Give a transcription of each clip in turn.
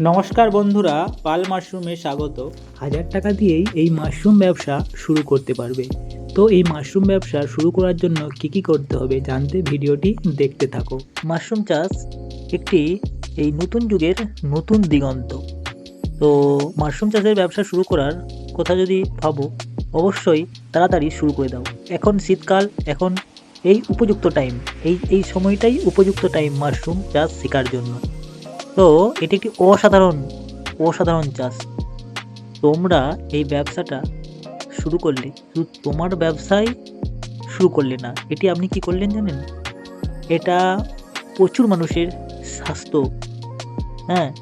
নমস্কার বন্ধুরা, পাল মাশরুমে স্বাগত। 1000 টাকা দিয়েই এই মাশরুম ব্যবসা শুরু করতে পারবে। তো এই মাশরুম ব্যবসা শুরু করার জন্য কি করতে হবে জানতে ভিডিওটি দেখতে থাকো। মাশরুম চাষ একটি এই নতুন যুগের নতুন দিগন্ত। তো মাশরুম চাষের ব্যবসা শুরু করার কথা যদি ভাবো, অবশ্যই তাড়াতাড়ি শুরু করে দাও। এখন শীতকাল, এখন এই উপযুক্ত টাইম, এই সময়টাই উপযুক্ত টাইম মাশরুম চাষ শেখার জন্য। তো এটি একটি অসাধারণ চাষ। তোমরা এই ব্যবসাটা শুরু করলে শুধু তোমার ব্যবসায় শুরু করলে না, এটি আপনি কি করলেন জানেন? এটা প্রচুর মানুষের স্বাস্থ্য,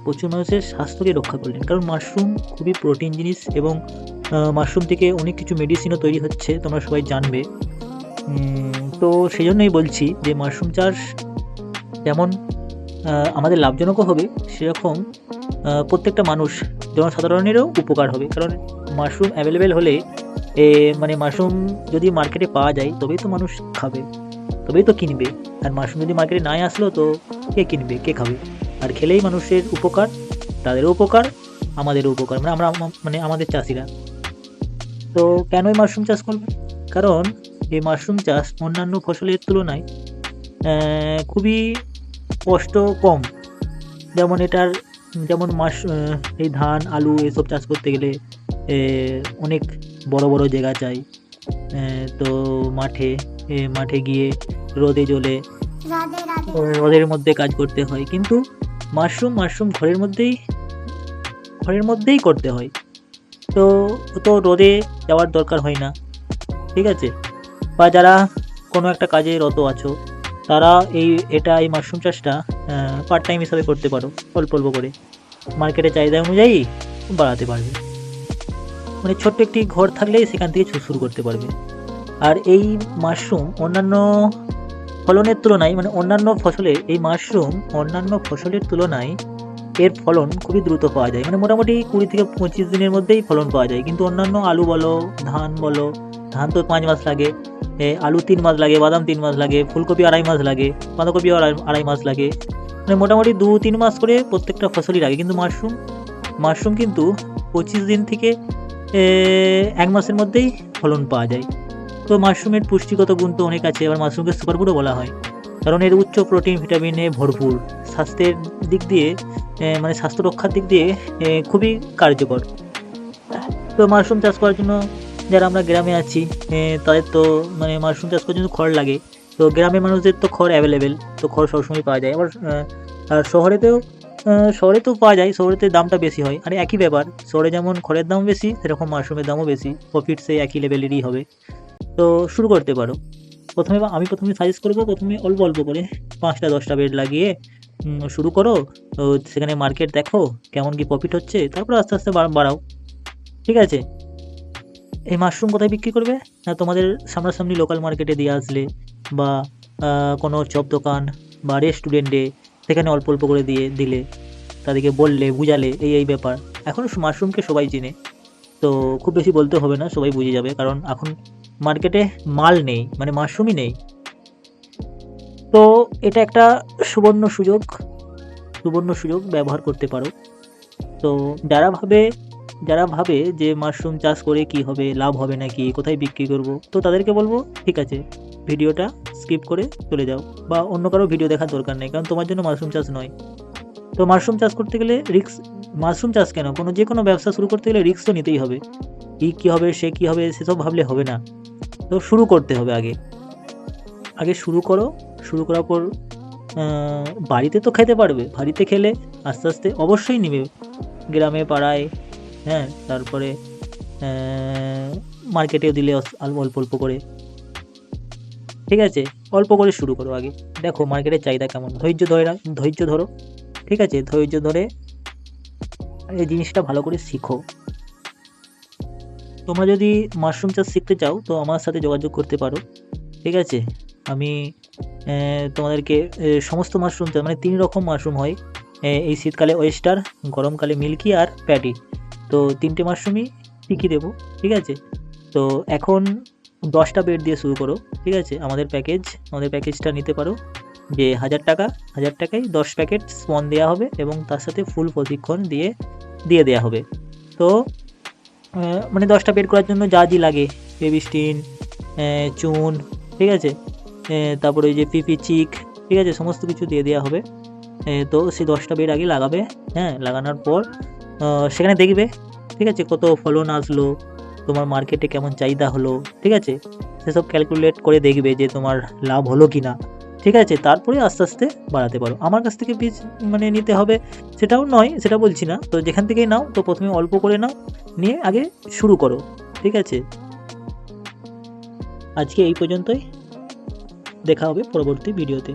প্রচুর মানুষের স্বাস্থ্যকে রক্ষা করলেন। কারণ মাশরুম খুবই প্রোটিন জিনিস এবং মাশরুম থেকে অনেক কিছু মেডিসিনও তৈরি হচ্ছে, তোমরা সবাই জানবে। তো সেই জন্যই বলছি যে মাশরুম চাষ যেমন আমাদের লাভজনকও হবে, সেরকম প্রত্যেকটা মানুষ জনসাধারণেরও উপকার হবে। কারণ মাশরুম অ্যাভেলেবেল হলে মানে মাশরুম যদি মার্কেটে পাওয়া যায় তবেই তো মানুষ খাবে, তবেই তো কিনবে। আর মাশরুম যদি মার্কেটে নাই আসলো তো কে কিনবে, কে খাবে? আর খেলেই মানুষের উপকার, তাদেরও উপকার, আমাদেরও উপকার, মানে মানে আমাদের চাষিরা। তো কেনই মাশরুম চাষ করবে? কারণ এই মাশরুম চাষ অন্যান্য ফসলের তুলনায় খুবই কষ্ট কম। যেমন এই ধান, আলু এসব চাষ করতে গেলে অনেক বড় জায়গা চাই। তো মাঠে গিয়ে রোদের মধ্যে কাজ করতে হয়। কিন্তু মাশরুম ঘরের মধ্যেই করতে হয়। তো রোদে যাওয়ার দরকার হয় না, ঠিক আছে? বা যারা কোনো একটা কাজে রত আছো, তারা এই মাশরুম চাষটা পার্ট টাইম হিসাবে করতে পারো, অল্প করে মার্কেটে চাহিদা অনুযায়ী বাড়াতে পারবে। মানে ছোট্ট একটি ঘর থাকলেই সেখান থেকে শুরু করতে পারবে। আর এই মাশরুম অন্যান্য ফলনের তুলনায়, মানে অন্যান্য ফসলের তুলনায় এর ফলন খুবই দ্রুত পাওয়া যায়। মানে মোটামুটি 20 থেকে 25 দিনের মধ্যেই ফলন পাওয়া যায়। কিন্তু অন্যান্য আলু বলো, ধান তো 5 মাস লাগে, আলু 3 মাস লাগে, বাদাম 3 মাস লাগে, ফুলকপি 2.5 মাস লাগে, বাঁধাকপিও 2.5 মাস লাগে। মানে মোটামুটি 2-3 মাস করে প্রত্যেকটা ফসলই লাগে। কিন্তু মাশরুম কিন্তু 25 দিন থেকে 1 মাসের মধ্যেই ফলন পাওয়া যায়। তো মাশরুমের পুষ্টিগত গুণ তো অনেক আছে। আবার মাশরুমকে সুপারফুডও বলা হয়, কারণ এর উচ্চ প্রোটিন, ভিটামিনে ভরপুর। স্বাস্থ্যের দিক দিয়ে, মানে স্বাস্থ্য রক্ষার দিক দিয়ে খুবই কার্যকর। তো মাশরুম চাষ করার জন্য যারা আমরা গ্রামে আছি, তাদের তো মানে মাশরুম চাষ করার জন্য খড় লাগে। তো গ্রামের মানুষদের তো খড় অ্যাভেলেবেল, তো খড় সবসময় পাওয়া যায়। আবার আর শহরে তো পাওয়া যায়, শহরেতে দামটা বেশি হয়। আর একই ব্যাপার, শহরে যেমন খড়ের দাম বেশি, সেরকম মাশরুমের দামও বেশি। প্রফিট সেই একই লেভেলেরই হবে। তো শুরু করতে পারো। আমি প্রথমে সাজেস্ট করবো, প্রথমে অল্প করে 5টা-10টা বেড লাগিয়ে শুরু করো। তো সেখানে মার্কেট দেখো কেমন কি প্রফিট হচ্ছে, তারপর আস্তে আস্তে বাড়াও, ঠিক আছে? এই মাশরুম কোথায় বিক্রি করবে? না, তোমাদের সামনাসামনি লোকাল মার্কেটে দিয়ে আসলে, বা কোনো চপ দোকান বা রেস্টুরেন্টে, সেখানে অল্প করে দিলে, তাদেরকে বললে, বুঝালে এই ব্যাপার। এখন মাশরুমকে সবাই চেনে, তো খুব বেশি বলতে হবে না, সবাই বুঝে যাবে। কারণ এখন মার্কেটে মাল নেই, মানে মাশরুমই নেই। তো এটা একটা সুবর্ণ সুযোগ ব্যবহার করতে পারো। তো যারা ভাবে যে মাশরুম চাষ করে কি হবে, লাভ হবে নাকি, কোথায় বিক্রি করব, তো তাদেরকে বলবো ঠিক আছে, ভিডিওটা স্কিপ করে চলে যাও, বা অন্য কারো ভিডিও দেখার দরকার নেই। কারণ তোমার জন্য মাশরুম চাষ নয়। তো মাশরুম চাষ করতে গেলে মাশরুম চাষ কেন, যে কোনো ব্যবসা শুরু করতে গেলে রিস্ক তো নিতেই হবে। কী হবে, কী হবে সেসব ভাবলে হবে না। তো শুরু করতে হবে আগে শুরু করো। শুরু করার পর বাড়িতে তো খেতে পারবে, বাড়িতে খেলে আস্তে আস্তে অবশ্যই নেবে, গ্রামে পাড়ায়, তারপরে মার্কেটেও দিলে অল্প করে, ঠিক আছে? অল্প করে শুরু করো আগে, দেখো মার্কেটের চাহিদা কেমন। ধৈর্য ধরো, ঠিক আছে? ধৈর্য ধরে এই জিনিসটা ভালো করে শিখো। তোমরা যদি মাশরুম চাষ শিখতে চাও তো আমার সাথে যোগাযোগ করতে পারো, ঠিক আছে? আমি তোমাদেরকে সমস্ত মাশরুম চাষ, মানে 3 রকম মাশরুম হয়। এই শীতকালে ওয়েস্টার, গরমকালে মিল্কি আর প্যাটি। তো 3টে মাশরুমই শিখিয়ে দেবো, ঠিক আছে? তো এখন 10টা বেড দিয়ে শুরু করো, ঠিক আছে? আমাদের প্যাকেজটা নিতে পারো। যে 1000 টাকায় 10 প্যাকেট স্পন দেওয়া হবে এবং তার সাথে ফুল প্রশিক্ষণ দিয়ে দেওয়া হবে। তো মানে 10টা বেড করার জন্য যা লাগে বেবিস্টিন, চুন, ঠিক আছে, তারপরে ওই যে পিপি চিক, ঠিক আছে, সমস্ত কিছু দিয়ে দেওয়া হবে। তো সেই 10টা বেড আগে লাগাবে, হ্যাঁ, লাগানোর পর সেখানে দেখবে, ঠিক আছে, কত ফলন আসলো, তোমার মার্কেটে কেমন চাহিদা হলো, ঠিক আছে, সেসব ক্যালকুলেট করে দেখবে যে তোমার লাভ হলো কি না, ঠিক আছে। তারপরে আস্তে আস্তে বাড়াতে পারো। আমার কাছ থেকে বীজ মানে নিতে হবে সেটাও নয়, সেটা বলছি না, তো যেখান থেকেই নাও তো প্রথমে অল্প করে নাও, নিয়ে আগে শুরু করো, ঠিক আছে। আজকে এই পর্যন্তই, দেখা হবে পরবর্তী ভিডিওতে।